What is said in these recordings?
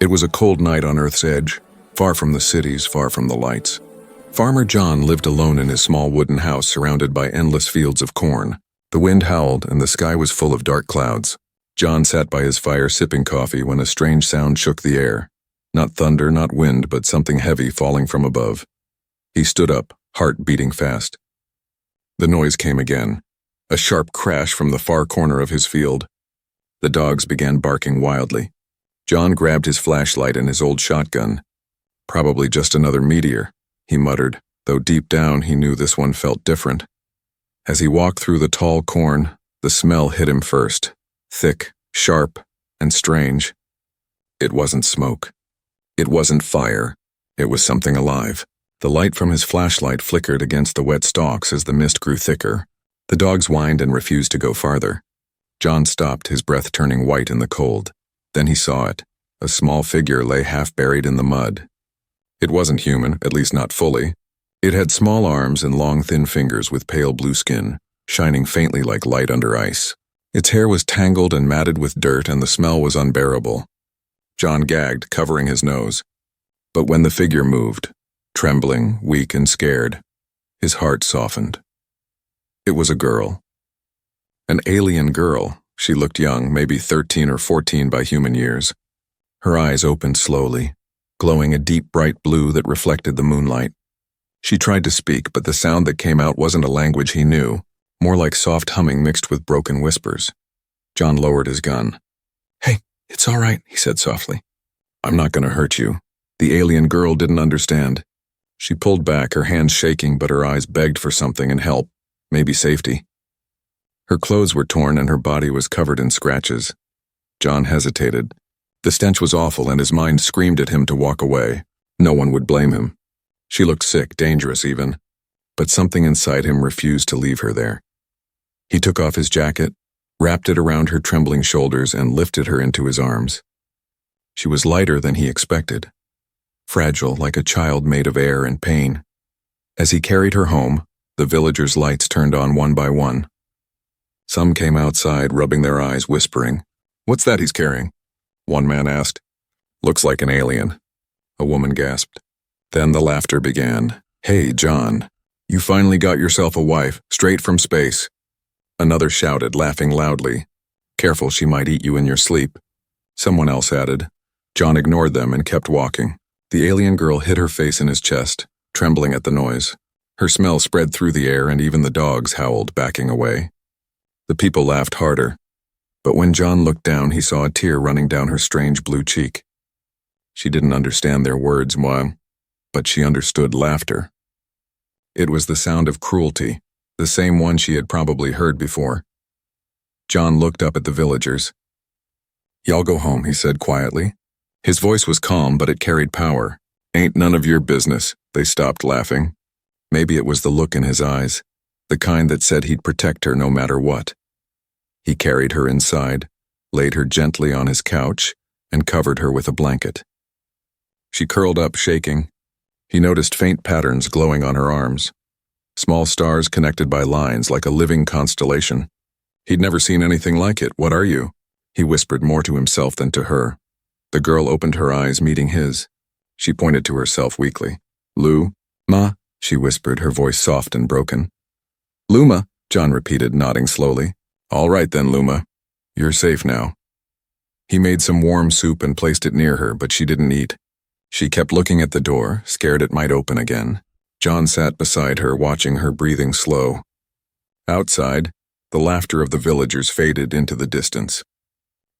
It was a cold night on Earth's edge, far from the cities, far from the lights. Farmer John lived alone in his small wooden house surrounded by endless fields of corn. The wind howled and the sky was full of dark clouds. John sat by his fire sipping coffee when a strange sound shook the air. Not thunder, not wind, but something heavy falling from above. He stood up, heart beating fast. The noise came again, a sharp crash from the far corner of his field. The dogs began barking wildly. John grabbed his flashlight and his old shotgun. Probably just another meteor, he muttered, though deep down he knew this one felt different. As he walked through the tall corn, the smell hit him first, thick, sharp, and strange. It wasn't smoke. It wasn't fire. It was something alive. The light from his flashlight flickered against the wet stalks as the mist grew thicker. The dogs whined and refused to go farther. John stopped, his breath turning white in the cold. Then he saw it. A small figure lay half buried in the mud. It wasn't human, at least not fully. It had small arms and long thin fingers with pale blue skin, shining faintly like light under ice. Its hair was tangled and matted with dirt and the smell was unbearable. John gagged, covering his nose. But when the figure moved, trembling, weak and scared, his heart softened. It was a girl. An alien girl. She looked young, maybe 13 or 14 by human years. Her eyes opened slowly, glowing a deep bright blue that reflected the moonlight. She tried to speak, but the sound that came out wasn't a language he knew, more like soft humming mixed with broken whispers. John lowered his gun. "Hey, it's all right," he said softly. "I'm not going to hurt you." The alien girl didn't understand. She pulled back, her hands shaking, but her eyes begged for something and help, maybe safety. Her clothes were torn and her body was covered in scratches. John hesitated. The stench was awful and his mind screamed at him to walk away. No one would blame him. She looked sick, dangerous even, but something inside him refused to leave her there. He took off his jacket, wrapped it around her trembling shoulders and lifted her into his arms. She was lighter than he expected, fragile like a child made of air and pain. As he carried her home, the villagers' lights turned on one by one. Some came outside, rubbing their eyes, whispering, "What's that he's carrying?" One man asked. "Looks like an alien," a woman gasped. Then the laughter began. "Hey, John, you finally got yourself a wife, straight from space." Another shouted, laughing loudly, "Careful, she might eat you in your sleep." Someone else added. John ignored them and kept walking. The alien girl hid her face in his chest, trembling at the noise. Her smell spread through the air and even the dogs howled, backing away. The people laughed harder, but when John looked down, he saw a tear running down her strange blue cheek. She didn't understand their words, but she understood laughter. It was the sound of cruelty, the same one she had probably heard before. John looked up at the villagers. "Y'all go home," he said quietly. His voice was calm, but it carried power. "Ain't none of your business." They stopped laughing. Maybe it was the look in his eyes, the kind that said he'd protect her no matter what. He carried her inside, laid her gently on his couch, and covered her with a blanket. She curled up, shaking. He noticed faint patterns glowing on her arms, small stars connected by lines like a living constellation. He'd never seen anything like it. "What are you?" He whispered more to himself than to her. The girl opened her eyes, meeting his. She pointed to herself weakly. "Ma," she whispered, her voice soft and broken. "Luma," John repeated, nodding slowly. "All right then, Luma. You're safe now." He made some warm soup and placed it near her, but she didn't eat. She kept looking at the door, scared it might open again. John sat beside her, watching her breathing slow. Outside, the laughter of the villagers faded into the distance.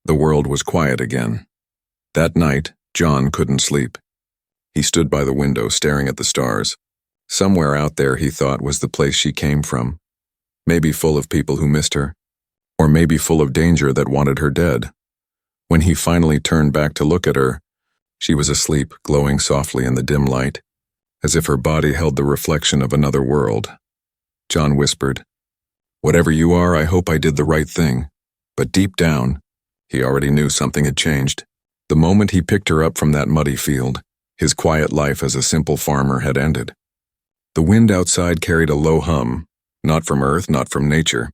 The world was quiet again. That night, John couldn't sleep. He stood by the window, staring at the stars. Somewhere out there, he thought, was the place she came from. Maybe full of people who missed her, or maybe full of danger that wanted her dead. When he finally turned back to look at her, she was asleep, glowing softly in the dim light, as if her body held the reflection of another world. John whispered, "Whatever you are, I hope I did the right thing." But deep down, he already knew something had changed. The moment he picked her up from that muddy field, his quiet life as a simple farmer had ended. The wind outside carried a low hum, not from earth, not from nature.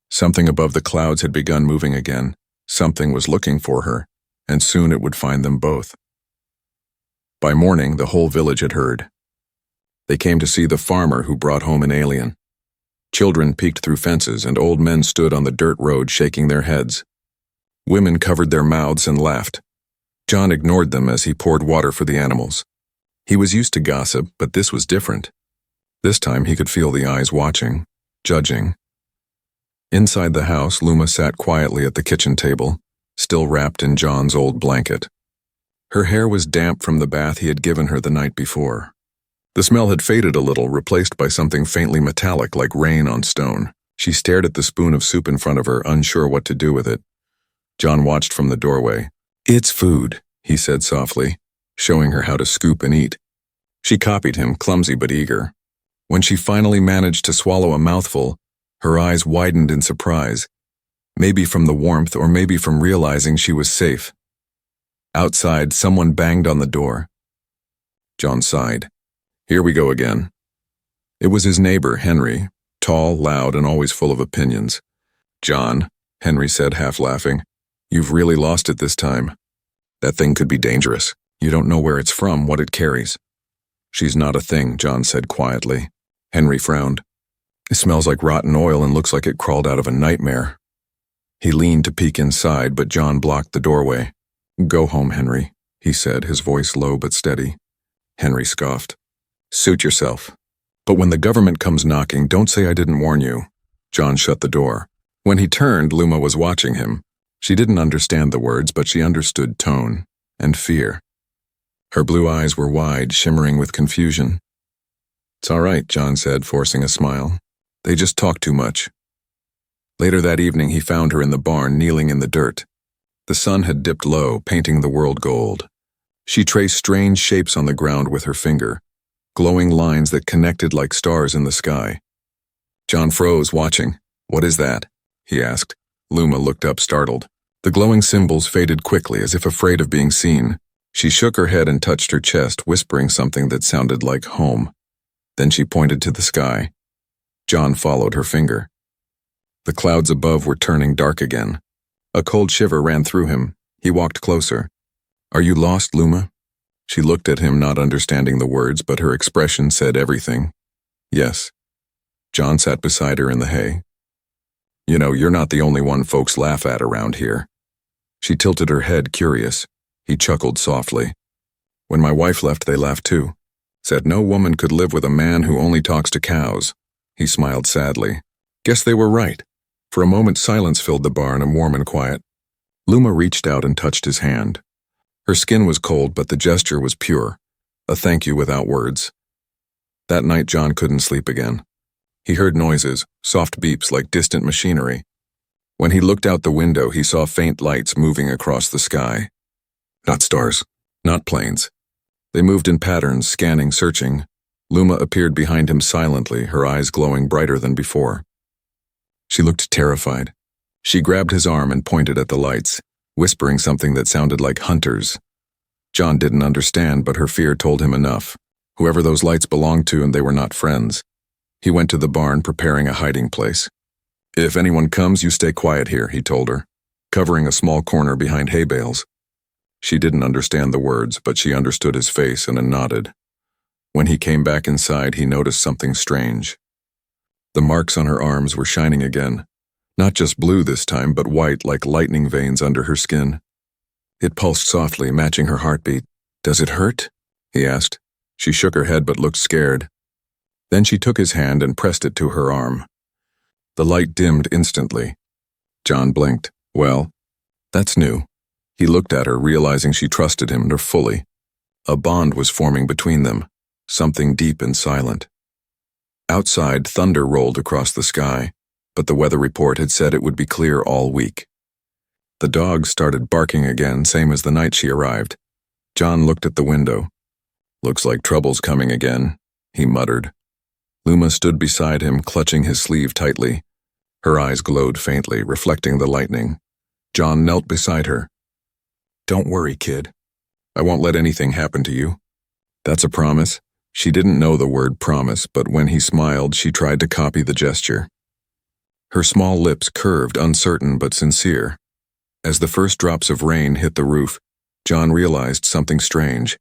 Something above the clouds had begun moving again. Something was looking for her, and soon it would find them both. By morning, the whole village had heard. They came to see the farmer who brought home an alien. Children peeked through fences, and old men stood on the dirt road shaking their heads. Women covered their mouths and laughed. John ignored them as he poured water for the animals. He was used to gossip, but this was different. This time he could feel the eyes watching, judging. Inside the house, Luma sat quietly at the kitchen table, still wrapped in John's old blanket. Her hair was damp from the bath he had given her the night before. The smell had faded a little, replaced by something faintly metallic like rain on stone. She stared at the spoon of soup in front of her, unsure what to do with it. John watched from the doorway. "It's food," he said softly, showing her how to scoop and eat. She copied him, clumsy but eager. When she finally managed to swallow a mouthful, her eyes widened in surprise, maybe from the warmth or maybe from realizing she was safe. Outside, someone banged on the door. John sighed. Here we go again. It was his neighbor, Henry, tall, loud, and always full of opinions. "John," Henry said, half laughing, "you've really lost it this time. That thing could be dangerous. You don't know where it's from, what it carries." "She's not a thing," John said quietly. Henry frowned. "It smells like rotten oil and looks like it crawled out of a nightmare." He leaned to peek inside, but John blocked the doorway. "Go home, Henry," he said, his voice low but steady. Henry scoffed. "Suit yourself. But when the government comes knocking, don't say I didn't warn you." John shut the door. When he turned, Luma was watching him. She didn't understand the words, but she understood tone and fear. Her blue eyes were wide, shimmering with confusion. "It's all right," John said, forcing a smile. "They just talk too much." Later that evening, he found her in the barn, kneeling in the dirt. The sun had dipped low, painting the world gold. She traced strange shapes on the ground with her finger, glowing lines that connected like stars in the sky. John froze, watching. "What is that?" he asked. Luma looked up, startled. The glowing symbols faded quickly, as if afraid of being seen. She shook her head and touched her chest, whispering something that sounded like home. Then she pointed to the sky. John followed her finger. The clouds above were turning dark again. A cold shiver ran through him. He walked closer. "Are you lost, Luma?" She looked at him, not understanding the words, but her expression said everything. "Yes." John sat beside her in the hay. "You know, you're not the only one folks laugh at around here." She tilted her head, curious. He chuckled softly. "When my wife left, they laughed too. Said no woman could live with a man who only talks to cows." He smiled sadly. "Guess they were right." For a moment, silence filled the barn, and warm and quiet. Luma reached out and touched his hand. Her skin was cold, but the gesture was pure, a thank you without words. That night, John couldn't sleep again. He heard noises, soft beeps like distant machinery. When he looked out the window, he saw faint lights moving across the sky. Not stars, not planes. They moved in patterns, scanning, searching. Luma appeared behind him silently, her eyes glowing brighter than before. She looked terrified. She grabbed his arm and pointed at the lights, whispering something that sounded like hunters. John didn't understand, but her fear told him enough. Whoever those lights belonged to, and they were not friends. He went to the barn, preparing a hiding place. "If anyone comes, you stay quiet here," he told her, covering a small corner behind hay bales. She didn't understand the words, but she understood his face and nodded. When he came back inside, he noticed something strange. The marks on her arms were shining again. Not just blue this time, but white like lightning veins under her skin. It pulsed softly, matching her heartbeat. "Does it hurt?" he asked. She shook her head but looked scared. Then she took his hand and pressed it to her arm. The light dimmed instantly. John blinked. "Well, that's new." He looked at her, realizing she trusted him fully. A bond was forming between them, something deep and silent. Outside, thunder rolled across the sky, but the weather report had said it would be clear all week. The dogs started barking again, same as the night she arrived. John looked at the window. "Looks like trouble's coming again," he muttered. Luma stood beside him, clutching his sleeve tightly. Her eyes glowed faintly, reflecting the lightning. John knelt beside her. "Don't worry, kid. I won't let anything happen to you." "That's a promise?" She didn't know the word promise, but when he smiled, she tried to copy the gesture. Her small lips curved, uncertain but sincere. As the first drops of rain hit the roof, John realized something strange.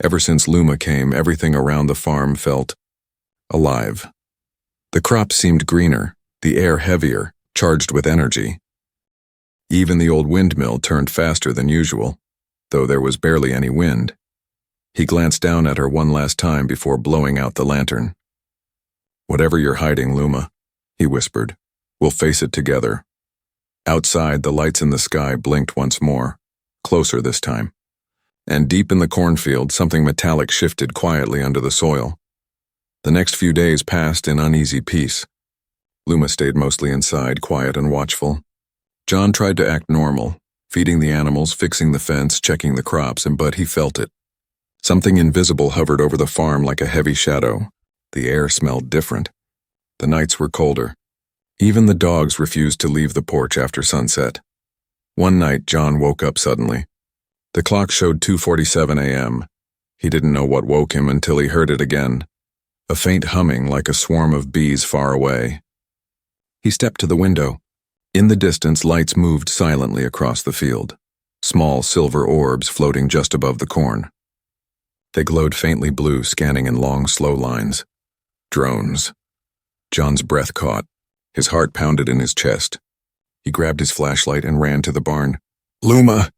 Ever since Luma came, everything around the farm felt alive. The crops seemed greener, the air heavier, charged with energy. Even the old windmill turned faster than usual, though there was barely any wind. He glanced down at her one last time before blowing out the lantern. "Whatever you're hiding, Luma," he whispered, "we'll face it together." Outside, the lights in the sky blinked once more, closer this time. And deep in the cornfield, something metallic shifted quietly under the soil. The next few days passed in uneasy peace. Luma stayed mostly inside, quiet and watchful. John tried to act normal, feeding the animals, fixing the fence, checking the crops, but he felt it. Something invisible hovered over the farm like a heavy shadow. The air smelled different. The nights were colder. Even the dogs refused to leave the porch after sunset. One night, John woke up suddenly. The clock showed 2:47 a.m. He didn't know what woke him until he heard it again. A faint humming like a swarm of bees far away. He stepped to the window. In the distance, lights moved silently across the field, small silver orbs floating just above the corn. They glowed faintly blue, scanning in long, slow lines. Drones. John's breath caught. His heart pounded in his chest. He grabbed his flashlight and ran to the barn. "Luma!"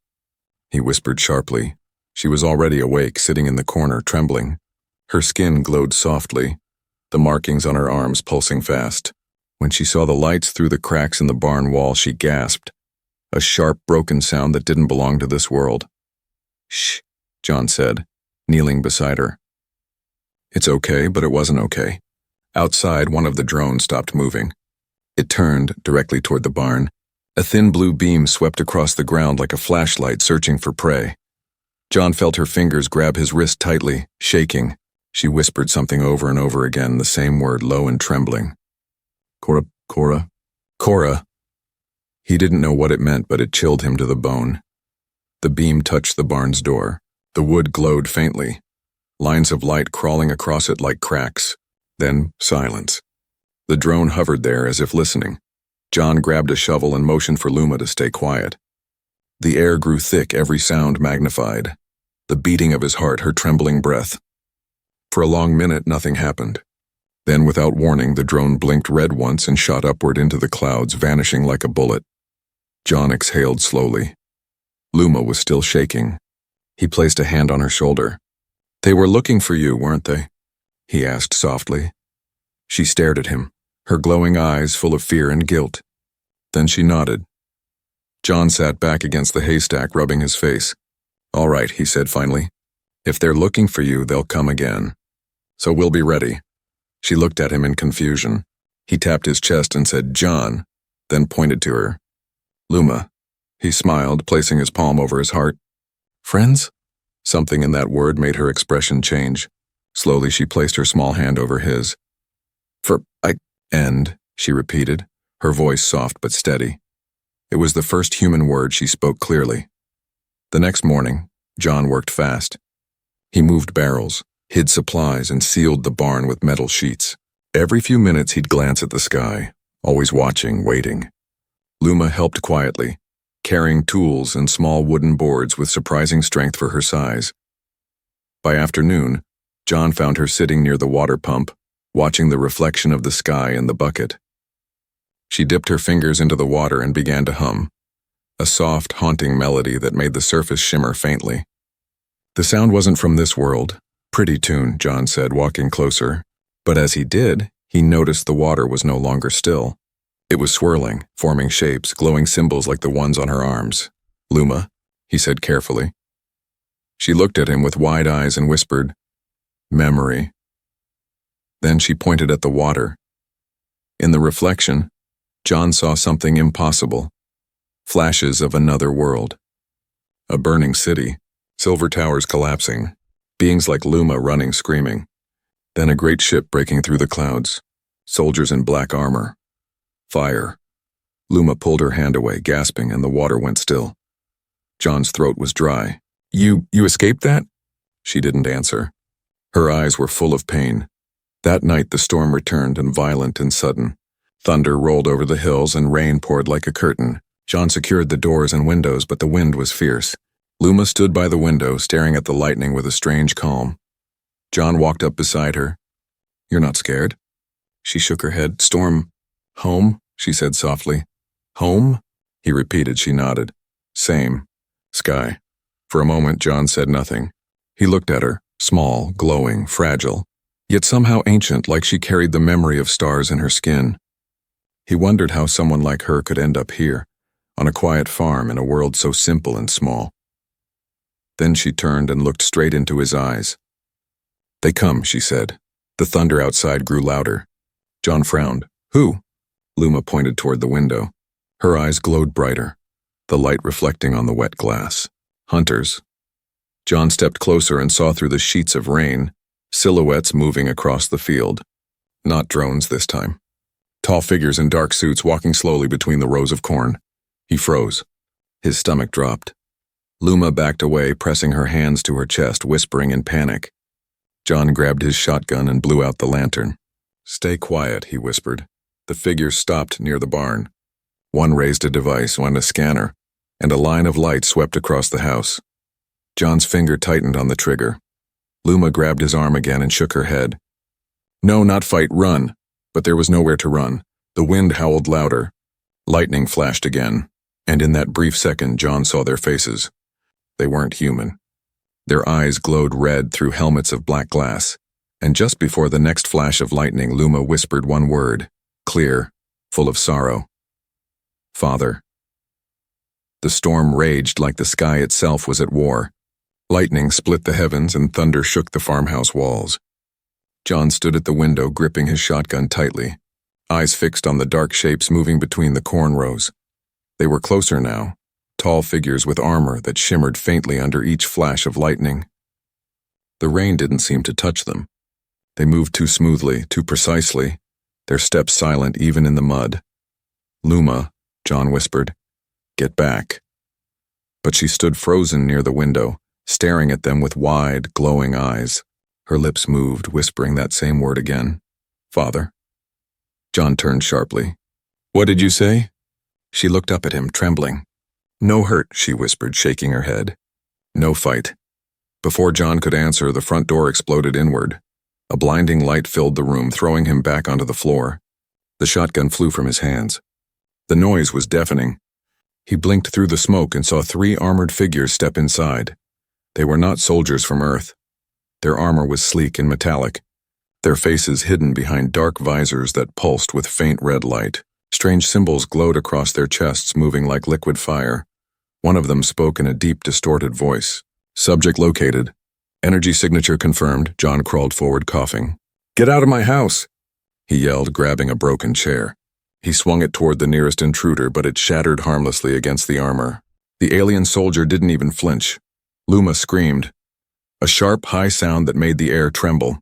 he whispered sharply. She was already awake, sitting in the corner, trembling. Her skin glowed softly, the markings on her arms pulsing fast. When she saw the lights through the cracks in the barn wall, she gasped. A sharp, broken sound that didn't belong to this world. "Shh," John said, kneeling beside her. It's okay, but it wasn't okay. Outside, one of the drones stopped moving. It turned directly toward the barn. A thin blue beam swept across the ground like a flashlight searching for prey. John felt her fingers grab his wrist tightly, shaking. She whispered something over and over again, the same word, low and trembling. Cora. He didn't know what it meant, but it chilled him to the bone. The beam touched the barn's door. The wood glowed faintly, lines of light crawling across it like cracks. Then silence. The drone hovered there as if listening. John grabbed a shovel and motioned for Luma to stay quiet. The air grew thick, every sound magnified. The beating of his heart, her trembling breath. For a long minute, nothing happened. Then, without warning, the drone blinked red once and shot upward into the clouds, vanishing like a bullet. John exhaled slowly. Luma was still shaking. He placed a hand on her shoulder. "They were looking for you, weren't they?" he asked softly. She stared at him, her glowing eyes full of fear and guilt. Then she nodded. John sat back against the haystack, rubbing his face. "All right," he said finally. "If they're looking for you, they'll come again. So we'll be ready." She looked at him in confusion. He tapped his chest and said, "John," then pointed to her. "Luma." He smiled, placing his palm over his heart. "Friends?" Something in that word made her expression change. Slowly she placed her small hand over his. "And," she repeated, her voice soft but steady. It was the first human word she spoke clearly. The next morning, John worked fast. He moved barrels, hid supplies, and sealed the barn with metal sheets. Every few minutes he'd glance at the sky, always watching, waiting. Luma helped quietly, carrying tools and small wooden boards with surprising strength for her size. By afternoon, John found her sitting near the water pump, watching the reflection of the sky in the bucket. She dipped her fingers into the water and began to hum, a soft, haunting melody that made the surface shimmer faintly. The sound wasn't from this world. "Pretty tune," John said, walking closer. But as he did, he noticed the water was no longer still. It was swirling, forming shapes, glowing symbols like the ones on her arms. "Luma," he said carefully. She looked at him with wide eyes and whispered, "Memory." Then she pointed at the water. In the reflection, John saw something impossible. Flashes of another world. A burning city, silver towers collapsing, beings like Luma running screaming. Then a great ship breaking through the clouds, soldiers in black armor. Fire. Luma pulled her hand away, gasping, and the water went still. John's throat was dry. You escaped that?" She didn't answer. Her eyes were full of pain. That night the storm returned, and violent and sudden. Thunder rolled over the hills and rain poured like a curtain. John secured the doors and windows, but the wind was fierce. Luma stood by the window, staring at the lightning with a strange calm. John walked up beside her. "You're not scared?" She shook her head. "Storm, home?" she said softly. "Home?" he repeated. She nodded. "Same. Sky." For a moment, John said nothing. He looked at her, small, glowing, fragile, yet somehow ancient, like she carried the memory of stars in her skin. He wondered how someone like her could end up here, on a quiet farm in a world so simple and small. Then she turned and looked straight into his eyes. "They come," she said. The thunder outside grew louder. John frowned. "Who?" Luma pointed toward the window. Her eyes glowed brighter, the light reflecting on the wet glass. "Hunters." John stepped closer and saw through the sheets of rain, silhouettes moving across the field. Not drones this time. Tall figures in dark suits walking slowly between the rows of corn. He froze. His stomach dropped. Luma backed away, pressing her hands to her chest, whispering in panic. John grabbed his shotgun and blew out the lantern. "Stay quiet," he whispered. The figures stopped near the barn. One raised a device, one a scanner, and a line of light swept across the house. John's finger tightened on the trigger. Luma grabbed his arm again and shook her head. "No, not fight, run." But there was nowhere to run. The wind howled louder. Lightning flashed again, and in that brief second, John saw their faces. They weren't human. Their eyes glowed red through helmets of black glass, and just before the next flash of lightning, Luma whispered one word, clear, full of sorrow. "Father." The storm raged like the sky itself was at war. Lightning split the heavens and thunder shook the farmhouse walls. John stood at the window, gripping his shotgun tightly, eyes fixed on the dark shapes moving between the corn rows. They were closer now, tall figures with armor that shimmered faintly under each flash of lightning. The rain didn't seem to touch them. They moved too smoothly, too precisely, their steps silent even in the mud. "Luma," John whispered, "get back." But she stood frozen near the window, staring at them with wide, glowing eyes. Her lips moved, whispering that same word again. "Father." John turned sharply. "What did you say?" She looked up at him, trembling. "No hurt," she whispered, shaking her head. "No fight." Before John could answer, the front door exploded inward. A blinding light filled the room, throwing him back onto the floor. The shotgun flew from his hands. The noise was deafening. He blinked through the smoke and saw 3 armored figures step inside. They were not soldiers from Earth. Their armor was sleek and metallic, their faces hidden behind dark visors that pulsed with faint red light. Strange symbols glowed across their chests, moving like liquid fire. One of them spoke in a deep, distorted voice. "Subject located. Energy signature confirmed." John crawled forward, coughing. "Get out of my house!" he yelled, grabbing a broken chair. He swung it toward the nearest intruder, but it shattered harmlessly against the armor. The alien soldier didn't even flinch. Luma screamed, a sharp, high sound that made the air tremble.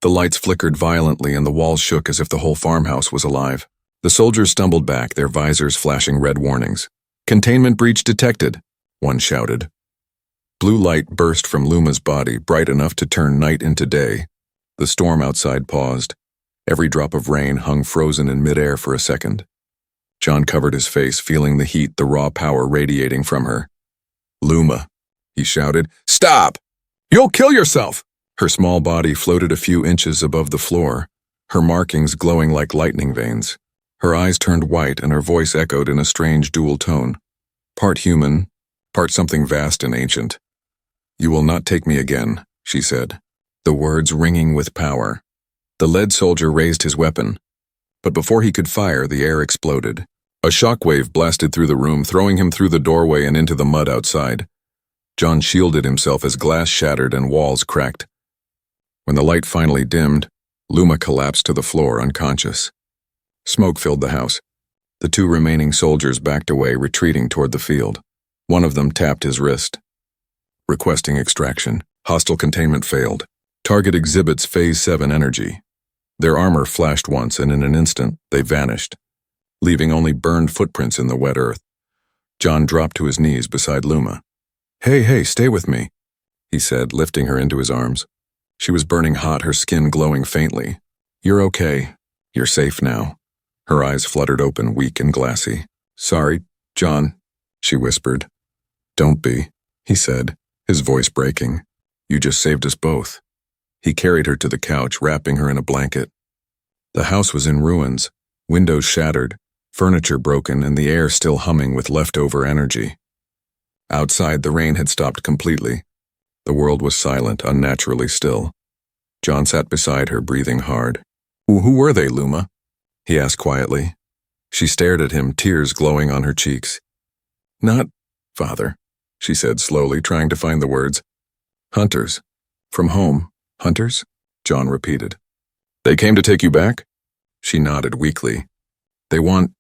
The lights flickered violently and the walls shook as if the whole farmhouse was alive. The soldiers stumbled back, their visors flashing red warnings. "Containment breach detected," one shouted. Blue light burst from Luma's body, bright enough to turn night into day. The storm outside paused. Every drop of rain hung frozen in midair for a second. John covered his face, feeling the heat, the raw power radiating from her. "Luma," he shouted. "Stop! You'll kill yourself!" Her small body floated a few inches above the floor, her markings glowing like lightning veins. Her eyes turned white and her voice echoed in a strange dual tone. Part human, part something vast and ancient. "You will not take me again," she said, the words ringing with power. The lead soldier raised his weapon, but before he could fire, the air exploded. A shockwave blasted through the room, throwing him through the doorway and into the mud outside. John shielded himself as glass shattered and walls cracked. When the light finally dimmed, Luma collapsed to the floor, unconscious. Smoke filled the house. The 2 remaining soldiers backed away, retreating toward the field. One of them tapped his wrist. Requesting extraction. Hostile containment failed. Target exhibits Phase 7 energy. Their armor flashed once, and in an instant, they vanished, leaving only burned footprints in the wet earth. John dropped to his knees beside Luma. Hey, stay with me," he said, lifting her into his arms. She was burning hot, her skin glowing faintly. "You're okay. You're safe now." Her eyes fluttered open, weak and glassy. "Sorry," John, she whispered. Don't be, he said, his voice breaking. You just saved us both. He carried her to the couch, wrapping her in a blanket. The house was in ruins, windows shattered, furniture broken, and the air still humming with leftover energy. Outside, the rain had stopped completely. The world was silent, unnaturally still. John sat beside her, breathing hard. Who were they, Luma? He asked quietly. She stared at him, tears glowing on her cheeks. Not father, she said slowly, trying to find the words. Hunters. From home. Hunters? John repeated. They came to take you back? She nodded weakly. They want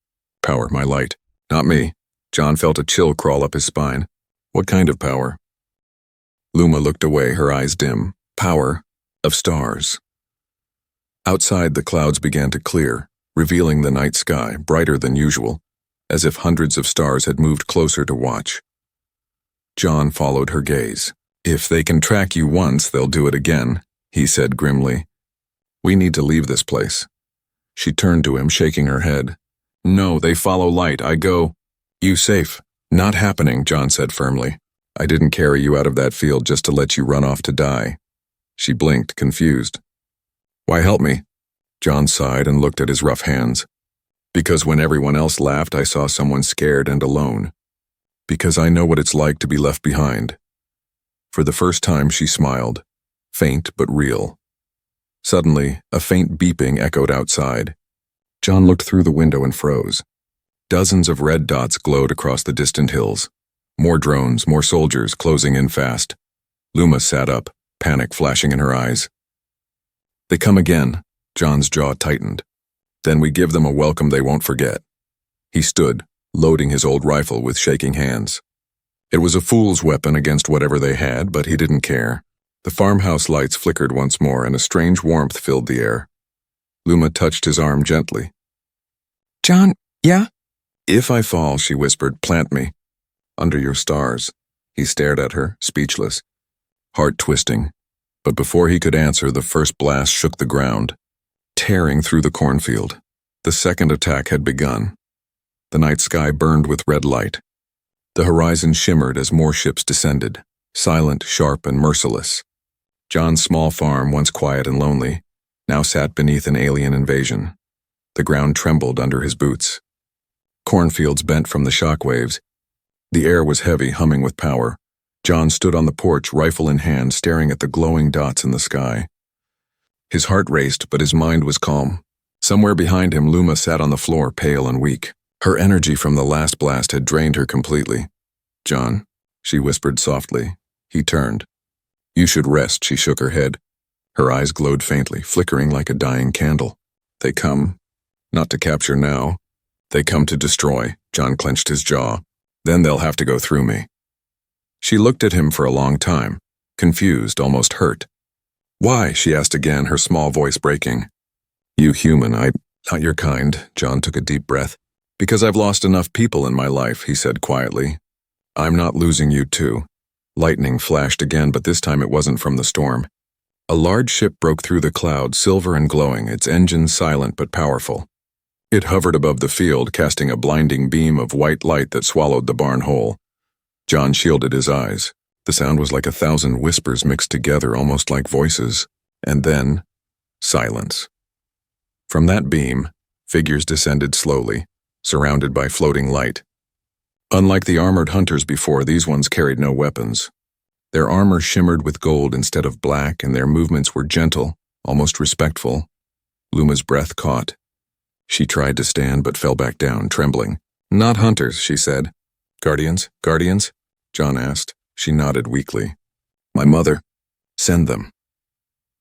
power, my light. Not me. John felt a chill crawl up his spine. What kind of power? Luma looked away, her eyes dim. Power of stars. Outside, the clouds began to clear, revealing the night sky, brighter than usual, as if hundreds of stars had moved closer to watch. John followed her gaze. If they can track you once, they'll do it again, he said grimly. We need to leave this place. She turned to him, shaking her head. No, they follow light. I go. You safe. Not happening, John said firmly. I didn't carry you out of that field just to let you run off to die. She blinked, confused. Why help me? John sighed and looked at his rough hands. Because when everyone else laughed, I saw someone scared and alone. Because I know what it's like to be left behind. For the first time, she smiled, faint but real. Suddenly, a faint beeping echoed outside. John looked through the window and froze. Dozens of red dots glowed across the distant hills. More drones, more soldiers, closing in fast. Luma sat up, panic flashing in her eyes. They come again. John's jaw tightened. Then we give them a welcome they won't forget. He stood, loading his old rifle with shaking hands. It was a fool's weapon against whatever they had, but he didn't care. The farmhouse lights flickered once more, and a strange warmth filled the air. Luma touched his arm gently. John, yeah? If I fall, she whispered, plant me. Under your stars. He stared at her, speechless, heart twisting. But before he could answer, the first blast shook the ground, tearing through the cornfield. The second attack had begun. The night sky burned with red light. The horizon shimmered as more ships descended, silent, sharp, and merciless. John's small farm, once quiet and lonely, now sat beneath an alien invasion. The ground trembled under his boots. Cornfields bent from the shock waves. The air was heavy, humming with power. John stood on the porch, rifle in hand, staring at the glowing dots in the sky. His heart raced, but his mind was calm. Somewhere behind him, Luma sat on the floor, pale and weak. Her energy from the last blast had drained her completely. John, she whispered softly. He turned. You should rest, she shook her head. Her eyes glowed faintly, flickering like a dying candle. They come, not to capture now. They come to destroy. John clenched his jaw. Then they'll have to go through me. She looked at him for a long time, confused, almost hurt. Why? She asked again, her small voice breaking. You human, not your kind. John took a deep breath. Because I've lost enough people in my life, he said quietly. I'm not losing you too. Lightning flashed again, but this time it wasn't from the storm. A large ship broke through the clouds, silver and glowing, its engines silent but powerful. It hovered above the field, casting a blinding beam of white light that swallowed the barn whole. John shielded his eyes. The sound was like 1,000 whispers mixed together, almost like voices. And then, silence. From that beam, figures descended slowly, surrounded by floating light. Unlike the armored hunters before, these ones carried no weapons. Their armor shimmered with gold instead of black, and their movements were gentle, almost respectful. Luma's breath caught. She tried to stand but fell back down, trembling. Not hunters, she said. Guardians? Guardians? John asked. She nodded weakly. My mother. Send them.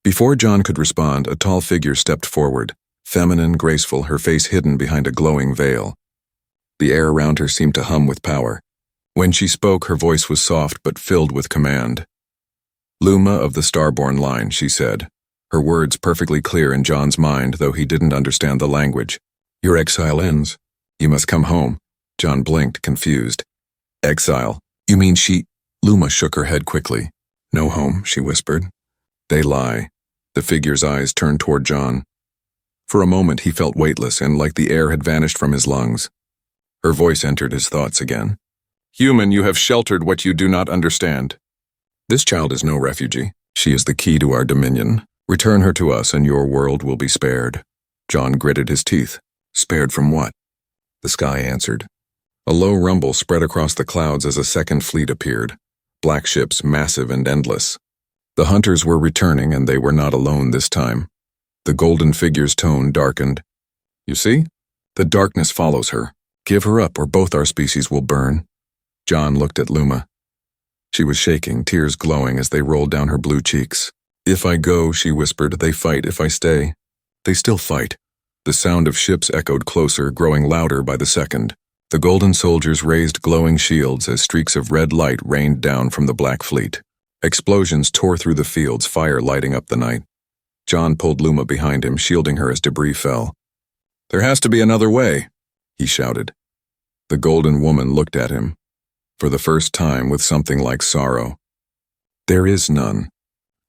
Before John could respond, a tall figure stepped forward, feminine, graceful, her face hidden behind a glowing veil. The air around her seemed to hum with power. When she spoke, her voice was soft but filled with command. Luma of the Starborn line, she said, her words perfectly clear in John's mind, though he didn't understand the language. Your exile ends. You must come home. John blinked, confused. Exile? You mean she... Luma shook her head quickly. No home, she whispered. They lie. The figure's eyes turned toward John. For a moment he felt weightless and like the air had vanished from his lungs. Her voice entered his thoughts again. Human, you have sheltered what you do not understand. This child is no refugee. She is the key to our dominion. Return her to us and your world will be spared. John gritted his teeth. Spared from what? The sky answered. A low rumble spread across the clouds as a second fleet appeared. Black ships, massive and endless. The hunters were returning and they were not alone this time. The golden figure's tone darkened. You see? The darkness follows her. Give her up or both our species will burn. John looked at Luma. She was shaking, tears glowing as they rolled down her blue cheeks. If I go, she whispered, they fight. If I stay, they still fight. The sound of ships echoed closer, growing louder by the second. The golden soldiers raised glowing shields as streaks of red light rained down from the black fleet. Explosions tore through the fields, fire lighting up the night. John pulled Luma behind him, shielding her as debris fell. There has to be another way, he shouted. The golden woman looked at him, for the first time with something like sorrow. There is none.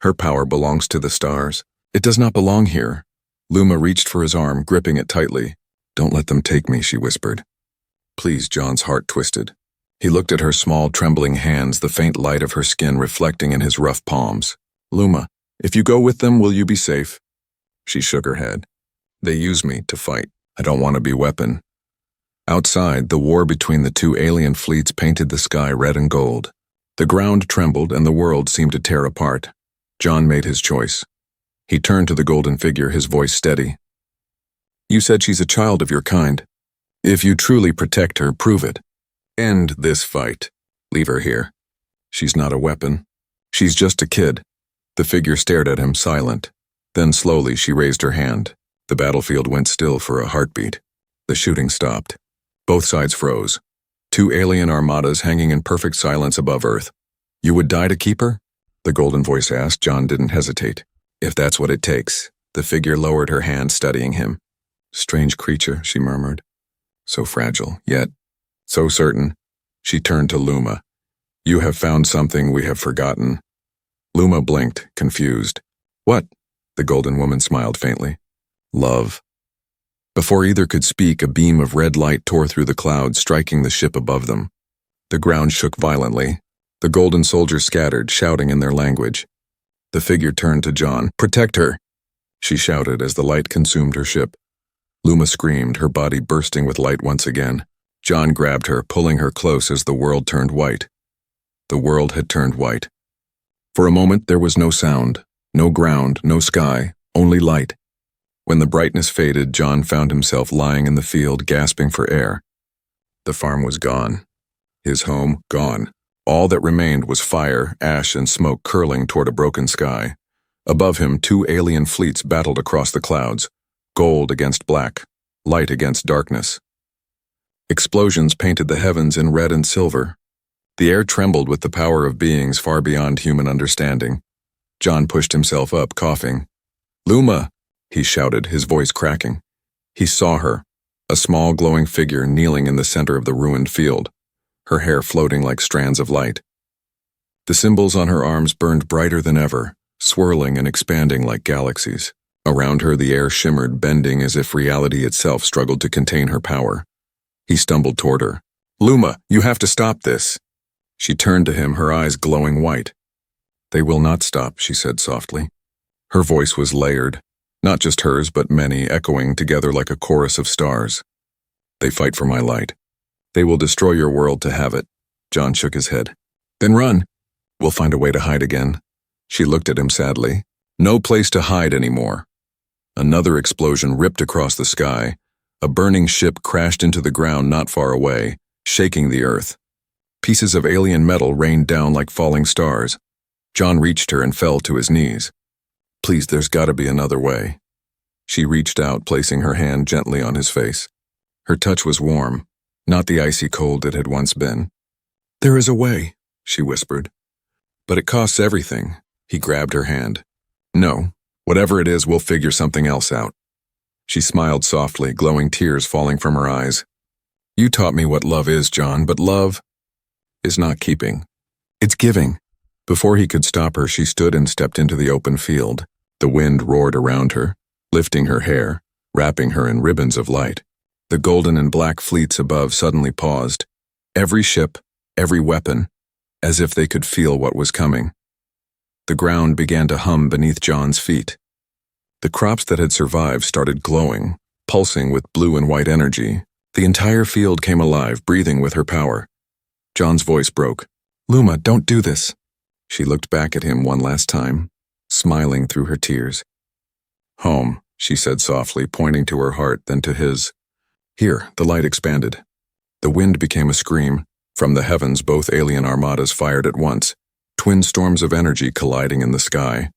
Her power belongs to the stars. It does not belong here. Luma reached for his arm, gripping it tightly. Don't let them take me, she whispered. Please, John's heart twisted. He looked at her small, trembling hands, the faint light of her skin reflecting in his rough palms. Luma, if you go with them, will you be safe? She shook her head. They use me to fight. I don't want to be weapon. Outside, the war between the two alien fleets painted the sky red and gold. The ground trembled and the world seemed to tear apart. John made his choice. He turned to the golden figure, his voice steady. You said she's a child of your kind. If you truly protect her, prove it. End this fight. Leave her here. She's not a weapon. She's just a kid. The figure stared at him, silent. Then slowly she raised her hand. The battlefield went still for a heartbeat. The shooting stopped. Both sides froze. Two alien armadas hanging in perfect silence above Earth. You would die to keep her? The golden voice asked. John didn't hesitate. If that's what it takes. The figure lowered her hand, studying him. Strange creature, she murmured. So fragile, yet so certain. She turned to Luma. You have found something we have forgotten. Luma blinked, confused. What? The golden woman smiled faintly. Love. Before either could speak, a beam of red light tore through the clouds, striking the ship above them. The ground shook violently. The golden soldiers scattered, shouting in their language. The figure turned to John. Protect her, she shouted as the light consumed her ship. Luma screamed, her body bursting with light once again. John grabbed her, pulling her close as the world turned white. The world had turned white. For a moment there was no sound, no ground, no sky, only light. When the brightness faded, John found himself lying in the field, gasping for air. The farm was gone. His home, gone. All that remained was fire, ash, and smoke curling toward a broken sky. Above him, two alien fleets battled across the clouds, gold against black, light against darkness. Explosions painted the heavens in red and silver. The air trembled with the power of beings far beyond human understanding. John pushed himself up, coughing. Luma, he shouted, his voice cracking. He saw her, a small glowing figure kneeling in the center of the ruined field, her hair floating like strands of light. The symbols on her arms burned brighter than ever, swirling and expanding like galaxies. Around her the air shimmered, bending as if reality itself struggled to contain her power. He stumbled toward her. Luma, you have to stop this. She turned to him, her eyes glowing white. They will not stop, she said softly. Her voice was layered, not just hers but many, echoing together like a chorus of stars. They fight for my light. They will destroy your world to have it. John shook his head. Then run. We'll find a way to hide again. She looked at him sadly. No place to hide anymore. Another explosion ripped across the sky. A burning ship crashed into the ground not far away, shaking the earth. Pieces of alien metal rained down like falling stars. John reached her and fell to his knees. Please, there's gotta be another way. She reached out, placing her hand gently on his face. Her touch was warm, not the icy cold it had once been. There is a way, she whispered. But it costs everything. He grabbed her hand. No, whatever it is, we'll figure something else out. She smiled softly, glowing tears falling from her eyes. You taught me what love is, John, but love is not keeping. It's giving. Before he could stop her, she stood and stepped into the open field. The wind roared around her, lifting her hair, wrapping her in ribbons of light. The golden and black fleets above suddenly paused. Every ship, every weapon, as if they could feel what was coming. The ground began to hum beneath John's feet. The crops that had survived started glowing, pulsing with blue and white energy. The entire field came alive, breathing with her power. John's voice broke. "Luma, don't do this." She looked back at him one last time, smiling through her tears. "Home," she said softly, pointing to her heart, then to his. Here, the light expanded. The wind became a scream. From the heavens, both alien armadas fired at once, twin storms of energy colliding in the sky.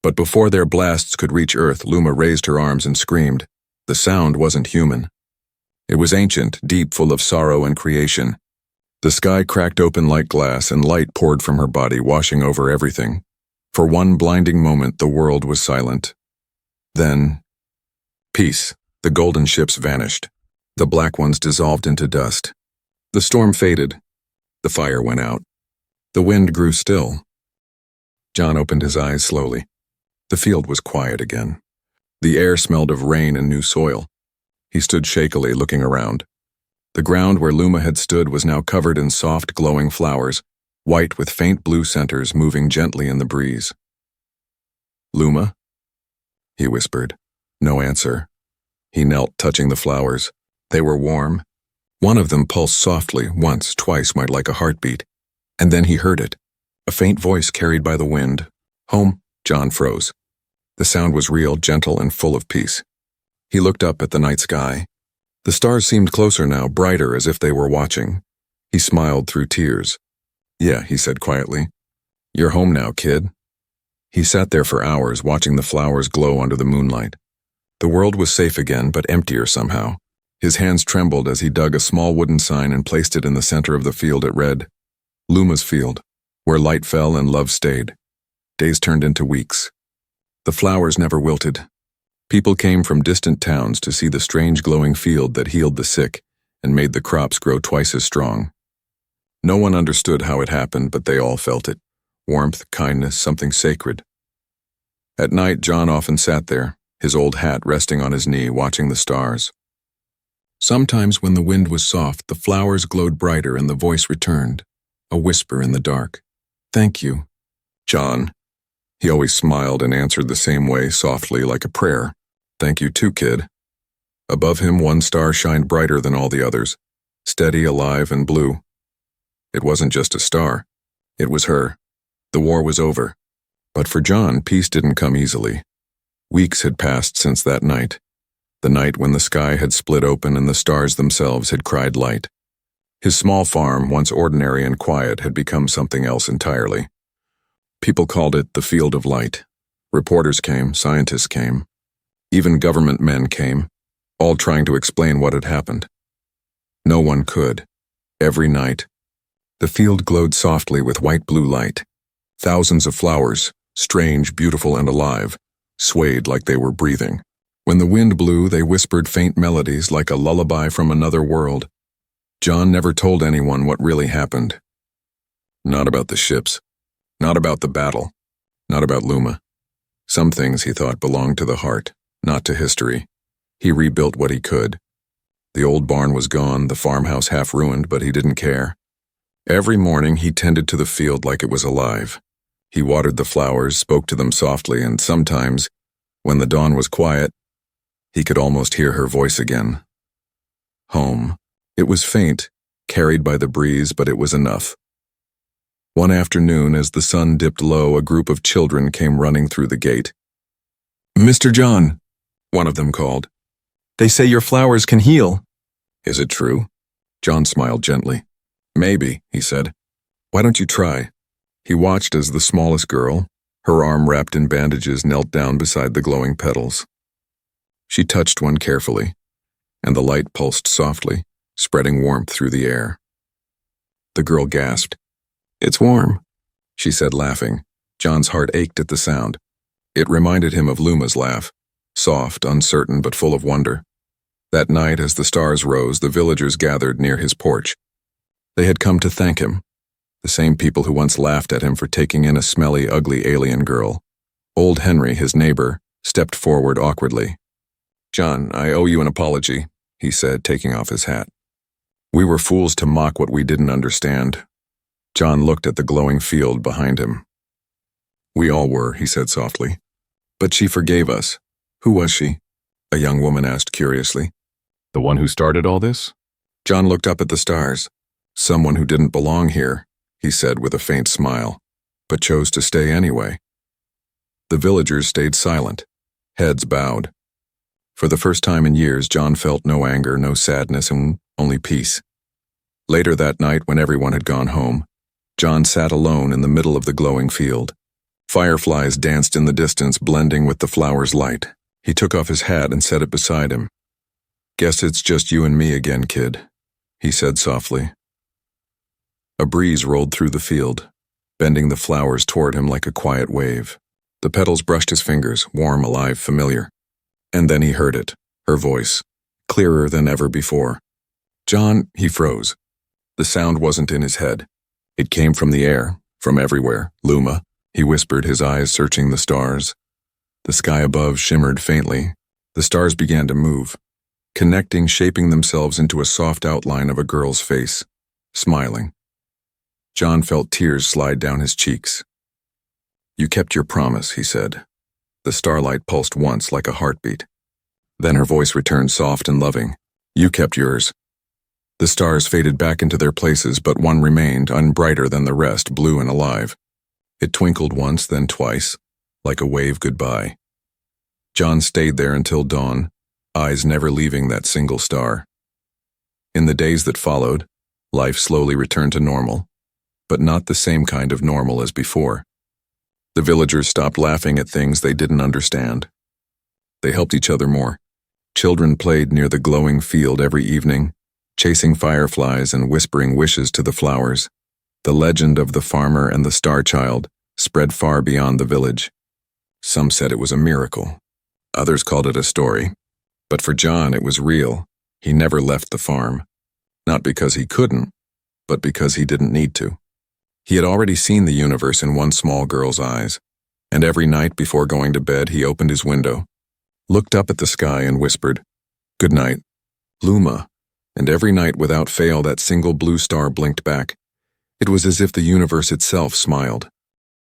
But before their blasts could reach Earth, Luma raised her arms and screamed. The sound wasn't human. It was ancient, deep, full of sorrow and creation. The sky cracked open like glass, and light poured from her body, washing over everything. For one blinding moment, the world was silent. Then, peace. The golden ships vanished. The black ones dissolved into dust. The storm faded. The fire went out. The wind grew still. John opened his eyes slowly. The field was quiet again. The air smelled of rain and new soil. He stood shakily, looking around. The ground where Luma had stood was now covered in soft, glowing flowers, white with faint blue centers moving gently in the breeze. "Luma?" he whispered. No answer. He knelt, touching the flowers. They were warm. One of them pulsed softly, once, twice, might like a heartbeat. And then he heard it. A faint voice carried by the wind. "Home?" John froze. The sound was real, gentle, and full of peace. He looked up at the night sky. The stars seemed closer now, brighter, as if they were watching. He smiled through tears. "Yeah," he said quietly. "You're home now, kid." He sat there for hours, watching the flowers glow under the moonlight. The world was safe again, but emptier somehow. His hands trembled as he dug a small wooden sign and placed it in the center of the field. It read, "Luma's Field, where light fell and love stayed." Days turned into weeks. The flowers never wilted. People came from distant towns to see the strange glowing field that healed the sick and made the crops grow twice as strong. No one understood how it happened, but they all felt it. Warmth, kindness, something sacred. At night, John often sat there, his old hat resting on his knee, watching the stars. Sometimes when the wind was soft, the flowers glowed brighter and the voice returned, a whisper in the dark. "Thank you, John." He always smiled and answered the same way, softly, like a prayer. "Thank you too, kid." Above him, one star shined brighter than all the others, steady, alive, and blue. It wasn't just a star. It was her. The war was over. But for John, peace didn't come easily. Weeks had passed since that night. The night when the sky had split open and the stars themselves had cried light. His small farm, once ordinary and quiet, had become something else entirely. People called it the Field of Light. Reporters came, scientists came. Even government men came, all trying to explain what had happened. No one could. Every night, the field glowed softly with white-blue light. Thousands of flowers, strange, beautiful, and alive, swayed like they were breathing. When the wind blew, they whispered faint melodies like a lullaby from another world. John never told anyone what really happened. Not about the ships. Not about the battle. Not about Luma. Some things, he thought, belonged to the heart, not to history. He rebuilt what he could. The old barn was gone, the farmhouse half ruined, but he didn't care. Every morning he tended to the field like it was alive. He watered the flowers, spoke to them softly, and sometimes, when the dawn was quiet, he could almost hear her voice again. Home. It was faint, carried by the breeze, but it was enough. One afternoon, as the sun dipped low, a group of children came running through the gate. "Mr. John," one of them called. "They say your flowers can heal." "Is it true?" John smiled gently. "Maybe," he said. "Why don't you try?" He watched as the smallest girl, her arm wrapped in bandages, knelt down beside the glowing petals. She touched one carefully, and the light pulsed softly, spreading warmth through the air. The girl gasped. "It's warm," she said, laughing. John's heart ached at the sound. It reminded him of Luma's laugh, soft, uncertain, but full of wonder. That night, as the stars rose, the villagers gathered near his porch. They had come to thank him, the same people who once laughed at him for taking in a smelly, ugly alien girl. Old Henry, his neighbor, stepped forward awkwardly. "John, I owe you an apology," he said, taking off his hat. We were fools to mock what we didn't understand. John looked at the glowing field behind him. We all were, he said softly. But she forgave us. Who was she? A young woman asked curiously. The one who started all this? John looked up at the stars. Someone who didn't belong here, he said with a faint smile, but chose to stay anyway. The villagers stayed silent, heads bowed. For the first time in years, John felt no anger, no sadness, and only peace. Later that night, when everyone had gone home, John sat alone in the middle of the glowing field. Fireflies danced in the distance, blending with the flowers' light. He took off his hat and set it beside him. Guess it's just you and me again, kid, he said softly. A breeze rolled through the field, bending the flowers toward him like a quiet wave. The petals brushed his fingers, warm, alive, familiar. And then he heard it, her voice, clearer than ever before. John, he froze. The sound wasn't in his head. It came from the air, from everywhere. Luma, he whispered, his eyes searching the stars. The sky above shimmered faintly. The stars began to move, connecting, shaping themselves into a soft outline of a girl's face, smiling. John felt tears slide down his cheeks. You kept your promise, he said. The starlight pulsed once like a heartbeat. Then her voice returned soft and loving. You kept yours. The stars faded back into their places, but one remained, unbrighter than the rest, blue and alive. It twinkled once, then twice, like a wave goodbye. John stayed there until dawn, eyes never leaving that single star. In the days that followed, life slowly returned to normal, but not the same kind of normal as before. The villagers stopped laughing at things they didn't understand. They helped each other more. Children played near the glowing field every evening, chasing fireflies and whispering wishes to the flowers. The legend of the farmer and the star child spread far beyond the village. Some said it was a miracle. Others called it a story. But for John, it was real. He never left the farm. Not because he couldn't, but because he didn't need to. He had already seen the universe in one small girl's eyes, and every night before going to bed he opened his window, looked up at the sky and whispered, "Good night, Luma," and every night without fail that single blue star blinked back. It was as if the universe itself smiled.